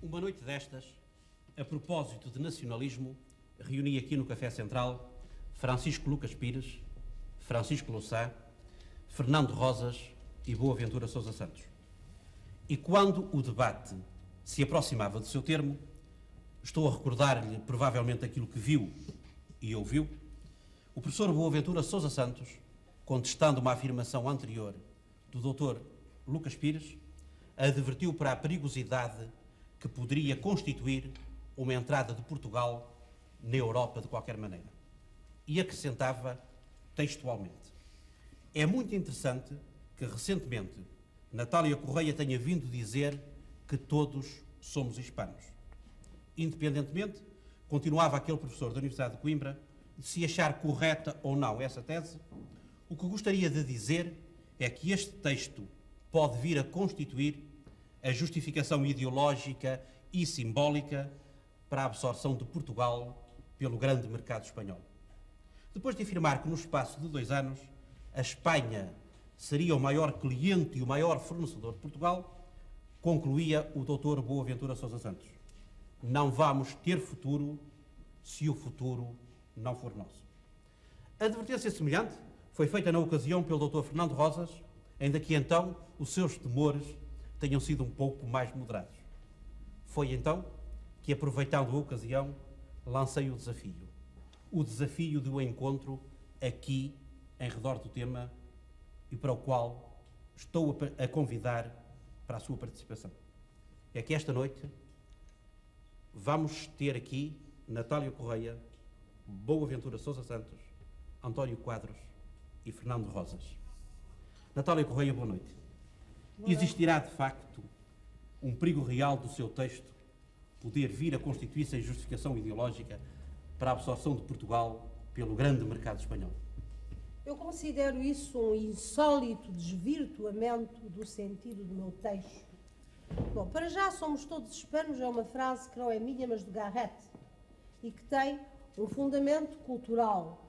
Uma noite destas, a propósito de nacionalismo, reuni aqui no Café Central Francisco Lucas Pires, Francisco Louçã, Fernando Rosas e Boaventura Sousa Santos. E quando o debate se aproximava do seu termo, estou a recordar-lhe provavelmente aquilo que viu e ouviu, o professor Boaventura Sousa Santos, contestando uma afirmação anterior do Dr. Lucas Pires, advertiu para a perigosidade que poderia constituir uma entrada de Portugal na Europa de qualquer maneira. E acrescentava textualmente: é muito interessante que recentemente Natália Correia tenha vindo dizer que todos somos hispanos. Independentemente, continuava aquele professor da Universidade de Coimbra, de se achar correta ou não essa tese, o que gostaria de dizer é que este texto pode vir a constituir a justificação ideológica e simbólica para a absorção de Portugal pelo grande mercado espanhol. Depois de afirmar que no espaço de 2 anos a Espanha seria o maior cliente e o maior fornecedor de Portugal, concluía o Dr. Boaventura Sousa Santos: não vamos ter futuro se o futuro não for nosso. A advertência semelhante foi feita na ocasião pelo Dr. Fernando Rosas, ainda que então os seus temores tenham sido um pouco mais moderados. Foi então que, aproveitando a ocasião, lancei o desafio do encontro aqui, em redor do tema, e para o qual estou a convidar para a sua participação. É que esta noite vamos ter aqui Natália Correia, Boaventura Sousa Santos, António Quadros e Fernando Rosas. Natália Correia, boa noite. Existirá, de facto, um perigo real do seu texto poder vir a constituir-se em justificação ideológica para a absorção de Portugal pelo grande mercado espanhol? Eu considero isso um insólito desvirtuamento do sentido do meu texto. Bom, para já somos todos hispanos é uma frase que não é minha, mas de Garrett, e que tem um fundamento cultural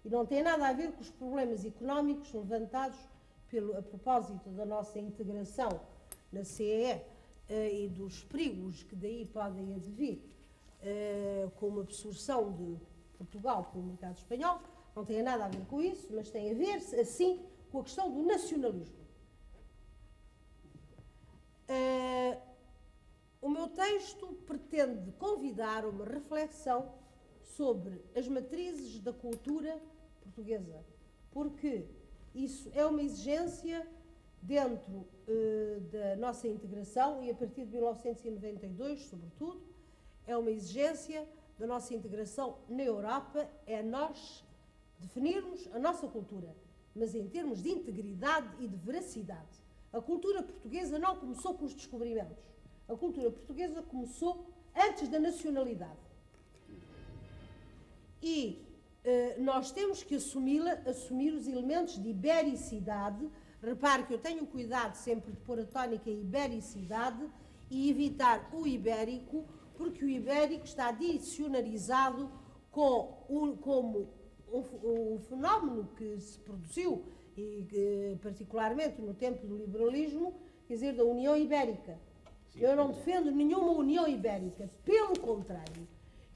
e não tem nada a ver com os problemas económicos levantados a propósito da nossa integração na CEE e dos perigos que daí podem advir com uma absorção de Portugal pelo mercado espanhol. Não tem nada a ver com isso, mas tem a ver, assim, com a questão do nacionalismo. O meu texto pretende convidar uma reflexão sobre as matrizes da cultura portuguesa, porque isso é uma exigência dentro da nossa integração, e a partir de 1992, sobretudo, é uma exigência da nossa integração na Europa, é nós definirmos a nossa cultura, mas em termos de integridade e de veracidade. A cultura portuguesa não começou com os descobrimentos. A cultura portuguesa começou antes da nacionalidade. E nós temos que assumir os elementos de ibericidade. Repare que eu tenho cuidado sempre de pôr a tónica ibericidade e evitar o ibérico, porque o ibérico está dicionarizado como um fenómeno que se produziu, e particularmente no tempo do liberalismo, quer dizer, da União Ibérica. Eu não defendo nenhuma União Ibérica, pelo contrário.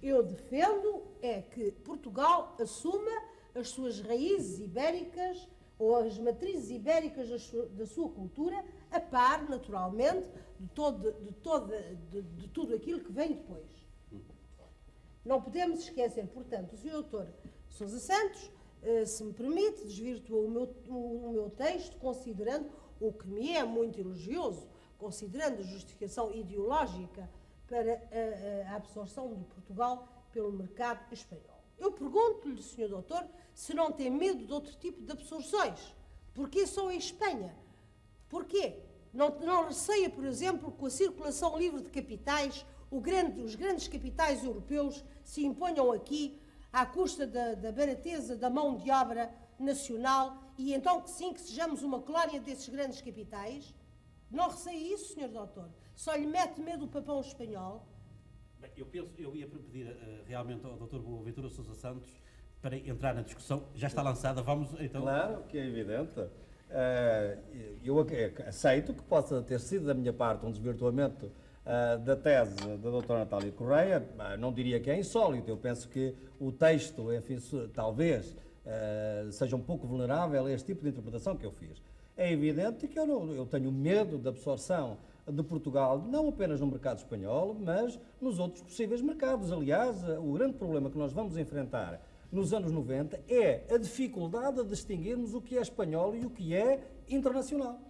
Eu defendo é que Portugal assuma as suas raízes ibéricas ou as matrizes ibéricas da sua cultura, a par, naturalmente, de tudo aquilo que vem depois. Não podemos esquecer, portanto, o Sr. Dr. Sousa Santos, se me permite, desvirtuou o meu texto, considerando, o que me é muito elogioso, considerando a justificação ideológica para a absorção de Portugal pelo mercado espanhol. Eu pergunto-lhe, Sr. Doutor, se não tem medo de outro tipo de absorções. Porquê só em Espanha? Porquê? Não receia, por exemplo, com a circulação livre de capitais, os grandes capitais europeus se imponham aqui à custa da barateza da mão de obra nacional e então que sim, que sejamos uma colónia desses grandes capitais? Não receia isso, Sr. Doutor? Só lhe mete medo o papão espanhol? Bem, eu ia pedir realmente ao Dr. Boaventura Sousa Santos para entrar na discussão. Já está lançada, vamos então... Claro que é evidente. Eu aceito que possa ter sido da minha parte um desvirtuamento da tese da doutora Natália Correia, não diria que é insólito. Eu penso que o texto, enfim, talvez seja um pouco vulnerável a este tipo de interpretação que eu fiz. É evidente que eu tenho medo da absorção de Portugal, não apenas no mercado espanhol, mas nos outros possíveis mercados. Aliás, o grande problema que nós vamos enfrentar nos anos 90 é a dificuldade de distinguirmos o que é espanhol e o que é internacional.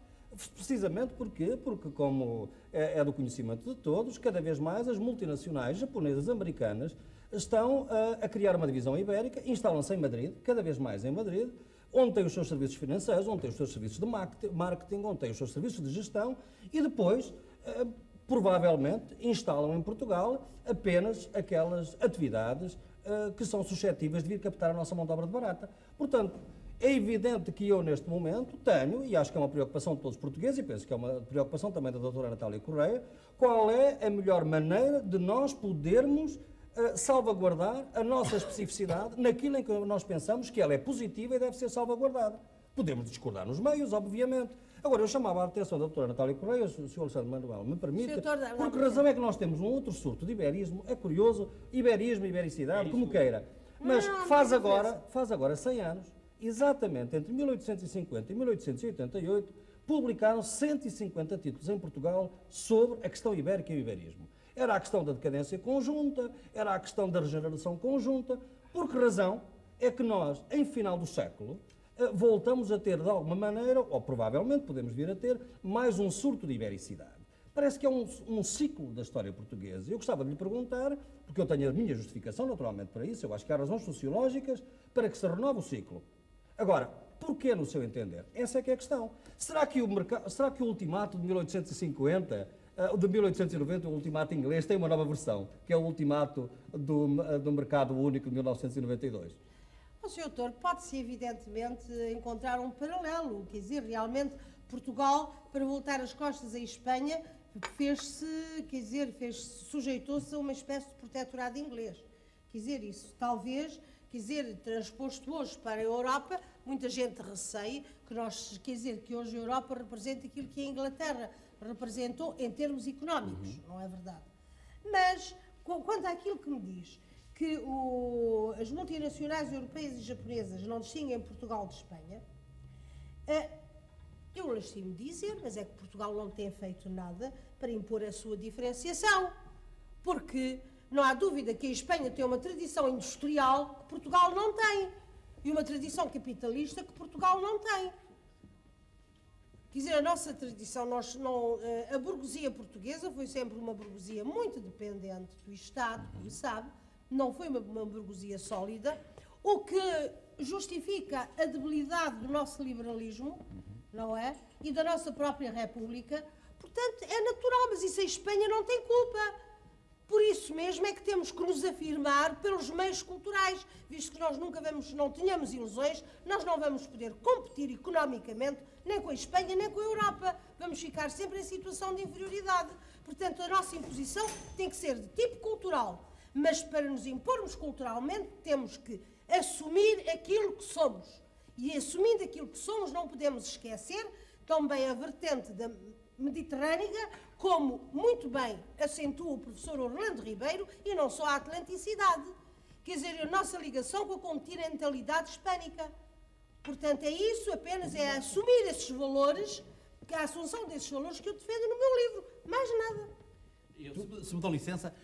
Precisamente porque, como é do conhecimento de todos, cada vez mais as multinacionais japonesas, americanas, estão a criar uma divisão ibérica, instalam-se em Madrid, cada vez mais em Madrid, onde tem os seus serviços financeiros, onde tem os seus serviços de marketing, onde tem os seus serviços de gestão e depois, provavelmente, instalam em Portugal apenas aquelas atividades que são suscetíveis de vir captar a nossa mão de obra de barata. Portanto, é evidente que eu, neste momento, tenho, e acho que é uma preocupação de todos os portugueses, e penso que é uma preocupação também da doutora Natália Correia, qual é a melhor maneira de nós podermos salvaguardar a nossa especificidade naquilo em que nós pensamos que ela é positiva e deve ser salvaguardada. Podemos discordar nos meios, obviamente. Agora, eu chamava a atenção da doutora Natália Correia, se o Sr. Alexandre Manuel me permite, por que razão é que nós temos um outro surto de iberismo, é curioso, iberismo, ibericidade, como queira, mas faz agora 100 anos, exatamente entre 1850 e 1888, publicaram 150 títulos em Portugal sobre a questão ibérica e o iberismo. Era a questão da decadência conjunta, era a questão da regeneração conjunta. Por que razão é que nós, em final do século, voltamos a ter, de alguma maneira, ou provavelmente podemos vir a ter, mais um surto de ibericidade? Parece que é um ciclo da história portuguesa. Eu gostava de lhe perguntar, porque eu tenho a minha justificação, naturalmente, para isso, eu acho que há razões sociológicas para que se renove o ciclo. Agora, porquê, no seu entender? Essa é que é a questão. Será que o ultimato de 1850... de 1890, o ultimato inglês, tem uma nova versão, que é o ultimato do mercado único de 1992. O Sr. Doutor, pode-se evidentemente encontrar um paralelo, quer dizer, realmente Portugal, para voltar as costas à Espanha, sujeitou-se a uma espécie de protetorado inglês. Quer dizer, isso talvez, quer dizer, transposto hoje para a Europa, muita gente receia que hoje a Europa representa aquilo que a Inglaterra representou em termos económicos, não é verdade? Mas, quanto àquilo que me diz, que as multinacionais europeias e japonesas não distinguem Portugal de Espanha, eu lastimo dizer, mas é que Portugal não tem feito nada para impor a sua diferenciação, porque não há dúvida que a Espanha tem uma tradição industrial que Portugal não tem, e uma tradição capitalista que Portugal não tem. Quer dizer, a nossa tradição, a burguesia portuguesa foi sempre uma burguesia muito dependente do Estado, como sabe, não foi uma burguesia sólida, o que justifica a debilidade do nosso liberalismo, não é? E da nossa própria República. Portanto, é natural, mas isso a Espanha não tem culpa. Por isso mesmo é que temos que nos afirmar pelos meios culturais, visto que nós não tenhamos ilusões, nós não vamos poder competir economicamente nem com a Espanha, nem com a Europa. Vamos ficar sempre em situação de inferioridade. Portanto, a nossa imposição tem que ser de tipo cultural. Mas para nos impormos culturalmente, temos que assumir aquilo que somos. E assumindo aquilo que somos, não podemos esquecer também a vertente da mediterrânea, como muito bem acentua o professor Orlando Ribeiro, e não só a atlanticidade. Quer dizer, a nossa ligação com a continentalidade hispânica. Portanto, é isso, apenas é assumir esses valores, a assunção desses valores que eu defendo no meu livro. Mais nada. Se me dão licença,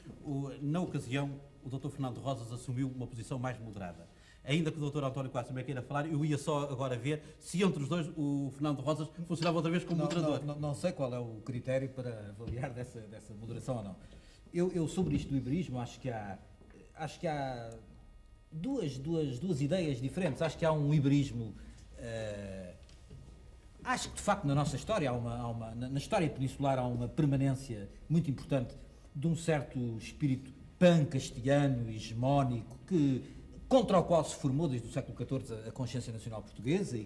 na ocasião, o Dr. Fernando Rosas assumiu uma posição mais moderada. Ainda que o Dr. António Costa me queira falar, eu ia só agora ver se entre os dois o Fernando Rosas funcionava outra vez como moderador. Não sei qual é o critério para avaliar dessa moderação ou não. Eu sobre isto do iberismo, acho que há duas ideias diferentes. Acho que há um iberismo. Acho que de facto na nossa história, na história peninsular, há uma permanência muito importante de um certo espírito pan-castelhano, hegemónico, contra o qual se formou desde o século XIV a consciência nacional portuguesa e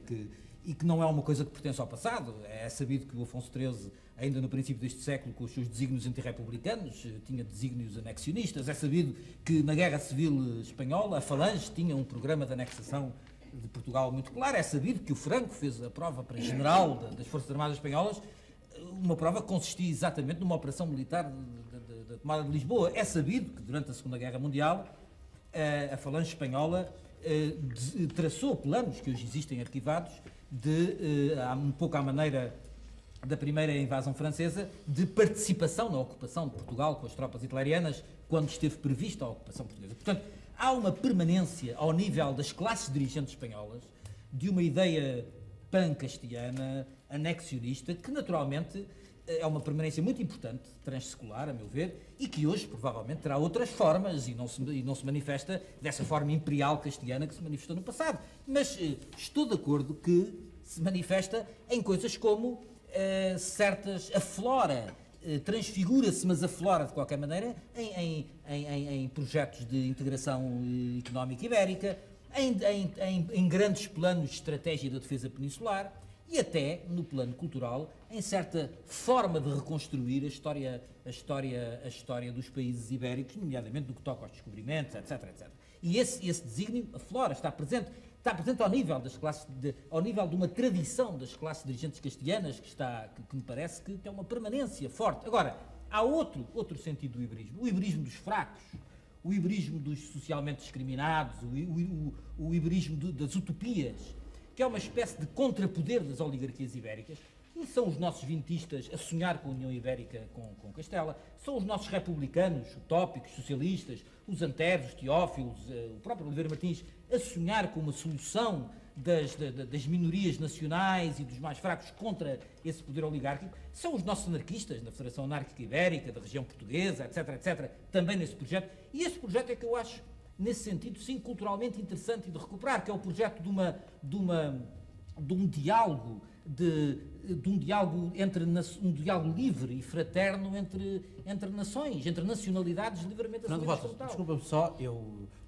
que não é uma coisa que pertence ao passado. É sabido que o Afonso XIII, ainda no princípio deste século, com os seus desígnios antirrepublicanos, tinha desígnios anexionistas. É sabido que na Guerra Civil Espanhola a Falange tinha um programa de anexação de Portugal muito claro. É sabido que o Franco fez a prova para general das Forças Armadas Espanholas Uma prova que consistia exatamente numa operação militar da tomada de Lisboa. É sabido que durante a Segunda Guerra Mundial a Falange Espanhola traçou planos que hoje existem arquivados um pouco à maneira da primeira invasão francesa, de participação na ocupação de Portugal com as tropas hitlerianas, quando esteve prevista a ocupação portuguesa. Portanto, há uma permanência ao nível das classes dirigentes espanholas de uma ideia pan-castelhana, anexionista, que naturalmente é uma permanência muito importante, transsecular, a meu ver, e que hoje provavelmente terá outras formas e não se manifesta dessa forma imperial castelhana que se manifestou no passado. Mas estou de acordo que se manifesta em coisas como aflora, transfigura-se, mas aflora de qualquer maneira em projetos de integração económica ibérica, em grandes planos de estratégia da defesa peninsular e até no plano cultural, em certa forma de reconstruir a história dos países ibéricos, nomeadamente no que toca aos descobrimentos, etc. E esse desígnio aflora, está presente ao nível das classes, ao nível de uma tradição das classes dirigentes castelhanas que me parece que tem uma permanência forte. Agora, há outro sentido do iberismo, o iberismo dos fracos, o iberismo dos socialmente discriminados, o iberismo das utopias, que é uma espécie de contrapoder das oligarquias ibéricas, e são os nossos vintistas a sonhar com a União Ibérica com Castela, são os nossos republicanos, utópicos, socialistas, os Anteros, os Teófilos, o próprio Oliveira Martins, a sonhar com uma solução das minorias nacionais e dos mais fracos contra esse poder oligárquico, são os nossos anarquistas na Federação Anárquica Ibérica, da região portuguesa, etc., também nesse projeto. E esse projeto é que eu acho, nesse sentido, sim, culturalmente interessante e de recuperar, que é o projeto de um diálogo um diálogo livre e fraterno entre nações, entre nacionalidades livremente assumidas como tal. Desculpa-me só,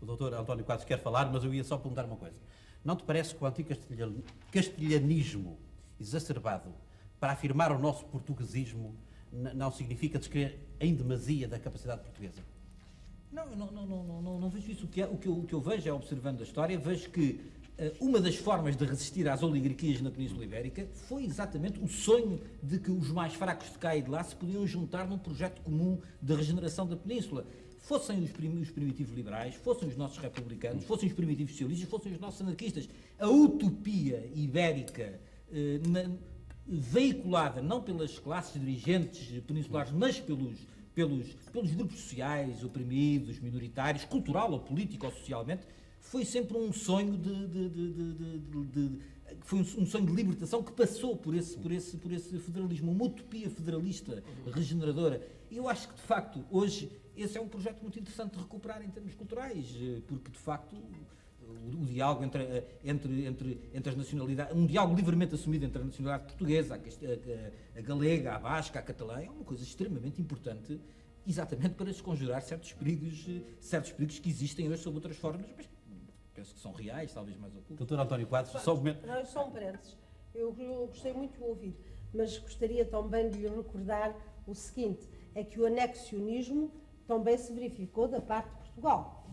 o doutor António Quadros quer falar, mas eu ia só perguntar uma coisa. Não te parece que o antigo castelhanismo exacerbado para afirmar o nosso portuguesismo não significa descrer em demasia da capacidade portuguesa? Não vejo isso. O que eu vejo é, observando a história, vejo que uma das formas de resistir às oligarquias na Península Ibérica foi exatamente o sonho de que os mais fracos de cá e de lá se podiam juntar num projeto comum de regeneração da Península. Fossem os primitivos liberais, fossem os nossos republicanos, fossem os primitivos socialistas, fossem os nossos anarquistas. A utopia ibérica veiculada não pelas classes dirigentes peninsulares, mas pelos grupos sociais oprimidos, minoritários, cultural ou político ou socialmente, foi sempre um sonho foi um sonho de libertação que passou por esse federalismo, uma utopia federalista regeneradora. E eu acho que, de facto, hoje, esse é um projeto muito interessante de recuperar em termos culturais, porque, de facto, o diálogo entre as nacionalidades, um diálogo livremente assumido entre a nacionalidade portuguesa, a galega, a basca, a catalã, é uma coisa extremamente importante, exatamente para desconjurar certos perigos que existem hoje sob outras formas, mas penso que são reais, talvez mais ocultos. Doutor António Quadros, só um momento. Não, só um parênteses. Eu gostei muito de ouvir, mas gostaria também de lhe recordar o seguinte, é que o anexionismo também se verificou da parte de Portugal.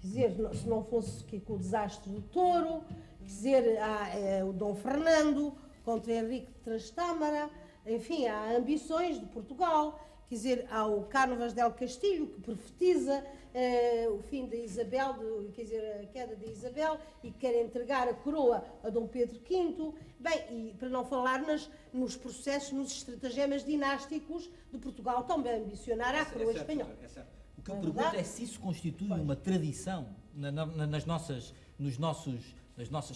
Quer dizer, se não fosse com o desastre do Touro, quer dizer, há o Dom Fernando contra Henrique de Trastámara, enfim, há ambições de Portugal, quer dizer, há o Cánovas del Castilho, que profetiza o fim da Isabel, quer dizer, a queda da Isabel, e quer entregar a coroa a Dom Pedro V. Bem, e para não falar nos processos, nos estratagemas dinásticos de Portugal, também ambicionar a coroa espanhola. É certo. O que eu pergunto é se isso constitui uma tradição nas nossas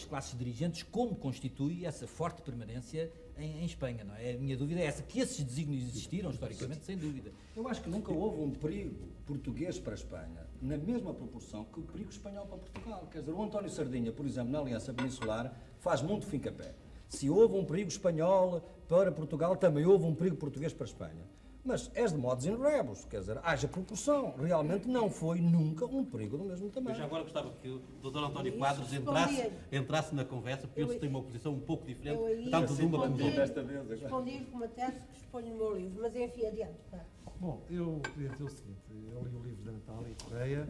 classes dirigentes, como constitui essa forte permanência em Espanha, não é? A minha dúvida é essa, que esses desígnios existiram historicamente, sem dúvida. Eu acho que nunca houve um perigo português para a Espanha, na mesma proporção que o perigo espanhol para Portugal. Quer dizer, o António Sardinha, por exemplo, na Aliança Peninsular, faz muito fincapé. Se houve um perigo espanhol para Portugal, também houve um perigo português para a Espanha. Mas és de modos in rebus, quer dizer, haja proporção. Realmente não foi nunca um perigo do mesmo tamanho. Eu já agora gostava que o Dr. António Quadros entrasse na conversa, porque ele tem uma posição um pouco diferente, tanto de uma como de outra. Respondi com uma tese que exponho no meu livro, mas enfim, adiante. Bom, eu queria dizer o seguinte, eu li o livro da Natália Correia,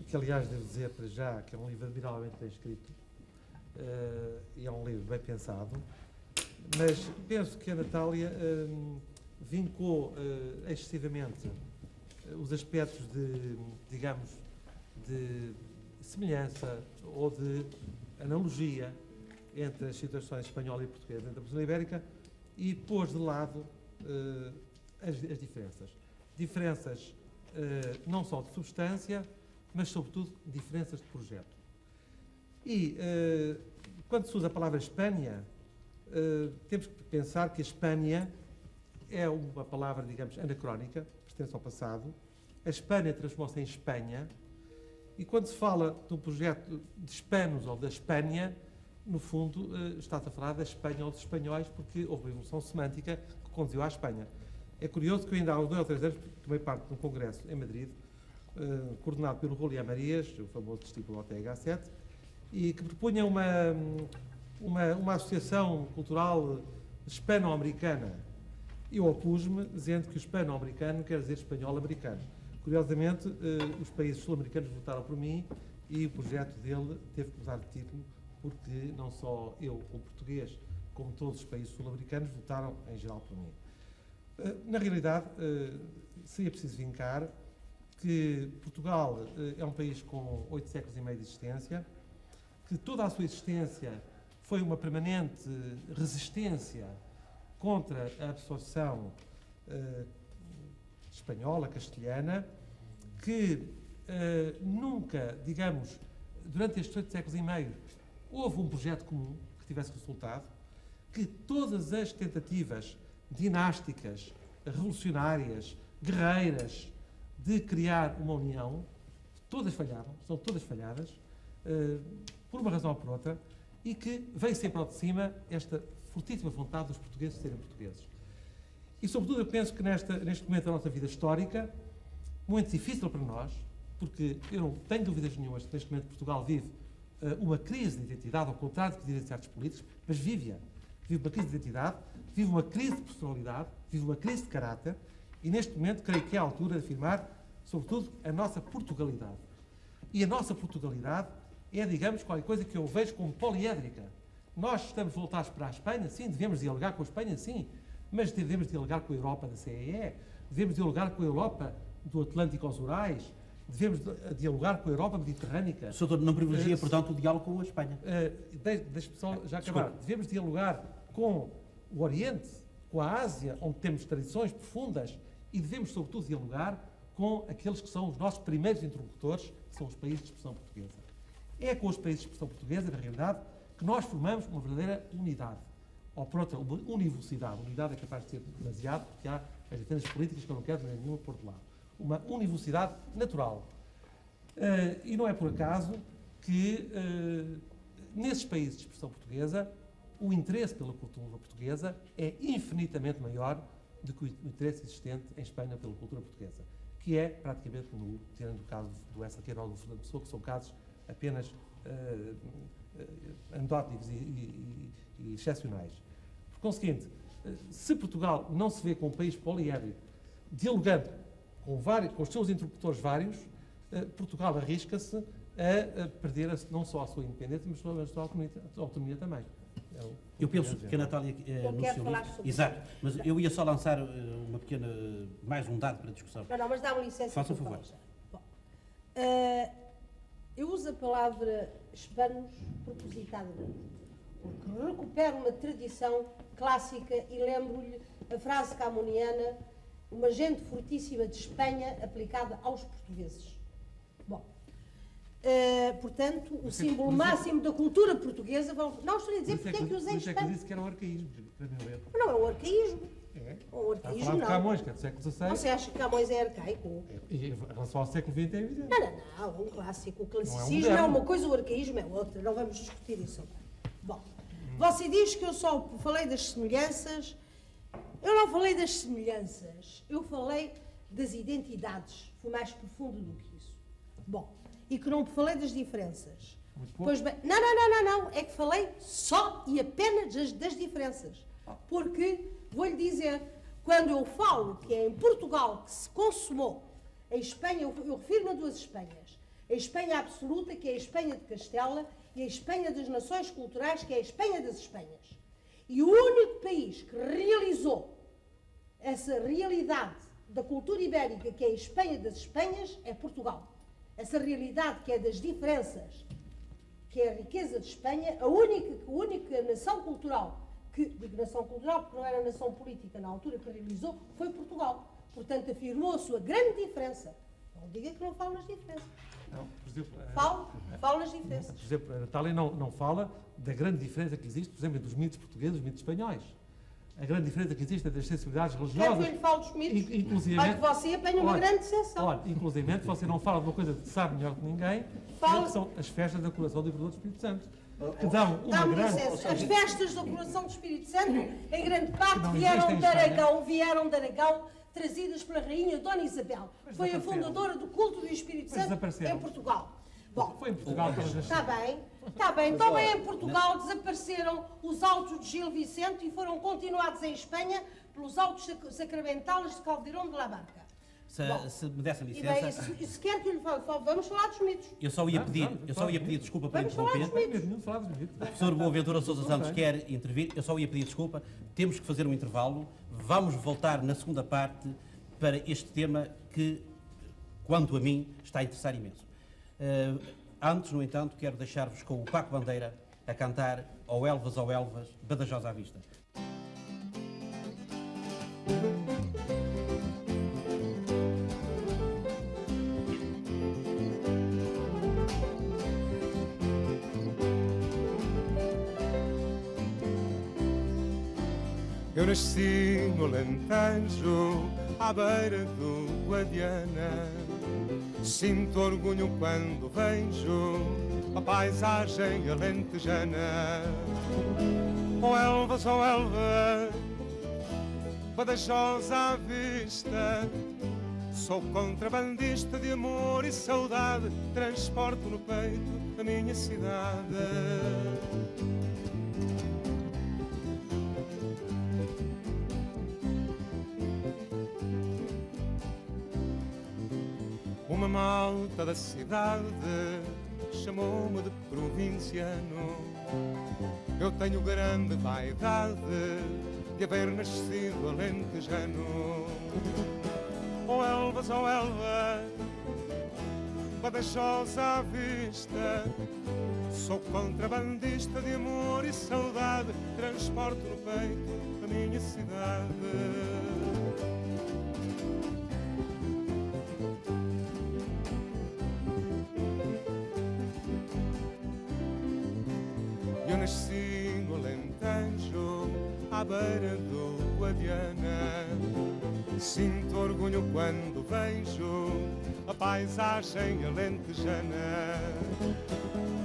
que aliás devo dizer para já que é um livro admiravelmente bem escrito, e é um livro bem pensado, Mas penso que a Natália vincou excessivamente os aspectos de, digamos, de semelhança ou de analogia entre as situações espanhola e portuguesa dentro da Península Ibérica e pôs de lado as diferenças. Diferenças não só de substância, mas sobretudo diferenças de projeto. E quando se usa a palavra Espanha, temos que pensar que a Espanha é uma palavra, digamos, anacrónica, pertence ao passado. A Espanha transformou-se em Espanha. E quando se fala de um projeto de hispanos ou da Espanha, no fundo, está-se a falar da Espanha ou dos espanhóis, porque houve uma evolução semântica que conduziu à Espanha. É curioso que eu ainda há uns 2 ou 3 anos tomei parte de um congresso em Madrid, coordenado pelo Julián Marias, o famoso discípulo do TH7, e que propunha uma associação cultural hispano-americana. Eu opus-me dizendo que o hispano-americano quer dizer espanhol-americano. Curiosamente, os países sul-americanos votaram por mim e o projeto dele teve que mudar de título, porque não só eu, como português, como todos os países sul-americanos, votaram em geral por mim. Na realidade, seria preciso vincar que Portugal é um país com 8 séculos e meio de existência, que toda a sua existência foi uma permanente resistência contra a absorção espanhola, castelhana, que nunca, digamos, durante estes 8 séculos e meio, houve um projeto comum que tivesse resultado, que todas as tentativas dinásticas, revolucionárias, guerreiras, de criar uma união, todas falharam, são todas falhadas, por uma razão ou por outra, e que veio sempre ao de cima esta fortíssima vontade dos portugueses de serem portugueses. E, sobretudo, eu penso que neste momento da nossa vida histórica, muito difícil para nós, porque eu não tenho dúvidas nenhumas que neste momento Portugal vive uma crise de identidade, ao contrário do que dizem certos políticos, mas vive-a. Vive uma crise de identidade, vive uma crise de personalidade, vive uma crise de caráter, e neste momento creio que é a altura de afirmar, sobretudo, a nossa Portugalidade. E a nossa Portugalidade é, digamos, qualquer coisa que eu vejo como poliédrica. Nós estamos voltados para a Espanha, sim, devemos dialogar com a Espanha, sim, mas devemos dialogar com a Europa da CEE, devemos dialogar com a Europa do Atlântico aos Urais, devemos dialogar com a Europa mediterrânica. O senhor não privilegia, portanto, o diálogo com a Espanha? Deixe-me só já acabar. Devemos dialogar com o Oriente, com a Ásia, onde temos tradições profundas, e devemos, sobretudo, dialogar com aqueles que são os nossos primeiros interlocutores, que são os países de expressão portuguesa. É com os países de expressão portuguesa, na realidade, que nós formamos uma verdadeira unidade. Ou, por outra, uma univocidade. Unidade é capaz de ser demasiado, porque há as diferenças políticas que eu não quero de nenhuma pôr de lado. Uma univocidade natural. E não é por acaso que, nesses países de expressão portuguesa, o interesse pela cultura portuguesa é infinitamente maior do que o interesse existente em Espanha pela cultura portuguesa, que é praticamente nulo, tirando o caso do Essa Queiroz do Fernando Pessoa, que são casos apenas anedóticos e excepcionais. Por conseguinte, se Portugal não se vê como um país poliédrico, dialogando com os seus interlocutores vários, Portugal arrisca-se a perder não só a sua independência, mas a sua autonomia também. Eu penso que a Natália, no seu livro... Exato, mas eu ia só lançar uma pequena, mais um dado para a discussão. Não, mas dá-me licença. Faça um favor. Bom, eu uso a palavra hispanos propositadamente, porque recupero uma tradição clássica e lembro-lhe a frase camoniana, uma gente fortíssima de Espanha aplicada aos portugueses. Bom, portanto, o símbolo máximo da cultura portuguesa, não estou a dizer porque é que usei Espanha. É que disse que era um arcaísmo, para mim ver. Não é um arcaísmo. É? Um arcaísmo não. Camões, que é do século XVI. Você acha que Camões é arcaico? E em relação ao século XX é evidente. Não, um clássico. O classicismo moderno. é uma coisa, o arcaísmo é outra. Não vamos discutir isso agora. Bom, você diz que eu só falei das semelhanças. Eu não falei das semelhanças. Eu falei das identidades. Fui mais profundo do que isso. Bom, e que não falei das diferenças. Pois bem, não. É que falei só e apenas das diferenças. Porque, vou-lhe dizer, quando eu falo que é em Portugal que se consumou a Espanha, eu refiro-me a duas Espanhas. A Espanha absoluta, que é a Espanha de Castela, e a Espanha das nações culturais, que é a Espanha das Espanhas. E o único país que realizou essa realidade da cultura ibérica, que é a Espanha das Espanhas, é Portugal. Essa realidade que é das diferenças, que é a riqueza de Espanha, a única nação cultural, digo nação cultural porque não era nação política na altura, que realizou, foi Portugal. Portanto, afirmou a sua grande diferença. Não diga que não falo nas diferenças. Não, por exemplo, Falo nas diferenças. por exemplo, a Natália não fala da grande diferença que existe, por exemplo, entre os mitos portugueses e os mitos espanhóis. A grande diferença que existe entre as sensibilidades Quero religiosas. que eu lhe falo dos mitos? Inclusive, Olha que você apanha uma grande decepção. Olha, inclusive, você não fala de uma coisa que sabe melhor que ninguém, que são as festas da coroação do Imperador do Espírito Santo, que dão uma Dá-me grande... licença. As festas da coroação do Espírito Santo, em grande parte, Não vieram existem de em Espanha. Aragão, trazidas pela rainha Dona Isabel. Mas Foi a desapareceram. fundadora do culto do Espírito Mas Santo desapareceram. em Portugal. Bom, Foi em Portugal que elas está nasceram. bem. Também em Portugal desapareceram os autos de Gil Vicente e foram continuados em Espanha pelos autos sacramentais de Caldeirão de la Barca. Se me desse a E bem, licença, se quer que eu lhe fale, vamos falar dos mitos. eu só ia pedir desculpa por Vamos falar interromper. dos Não tem medo nenhum de falar dos mitos. O professor Boaventura Sousa Santos quer intervir, eu só ia pedir desculpa. Temos que fazer um intervalo. Vamos voltar na segunda parte para este tema que, quanto a mim, está a interessar imenso. Antes, no entanto, quero deixar-vos com o Paco Bandeira a cantar Ó Elvas, Badajoz à vista. Eu nasci no Alentejo, à beira do Guadiana. Sinto orgulho quando vejo a paisagem alentejana. Oh Elvas, Badajoz à vista. Sou contrabandista de amor e saudade, transporto no peito a minha cidade. Uma malta da cidade chamou-me de provinciano. Eu tenho grande vaidade de haver nascido alentejano. Oh Elvas, Badajoz à vista. Sou contrabandista de amor e saudade, transporto no peito a minha cidade. Eu nasci no Alentejo, à beira do Guadiana. Sinto orgulho quando vejo a paisagem alentejana.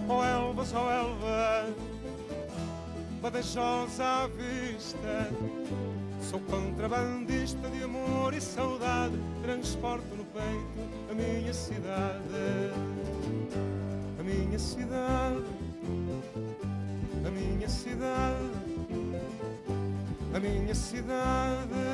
Oh Elvas, Badajoz à vista. Sou contrabandista de amor e saudade, transporto no peito a minha cidade. A minha cidade. A minha cidade, a minha cidade.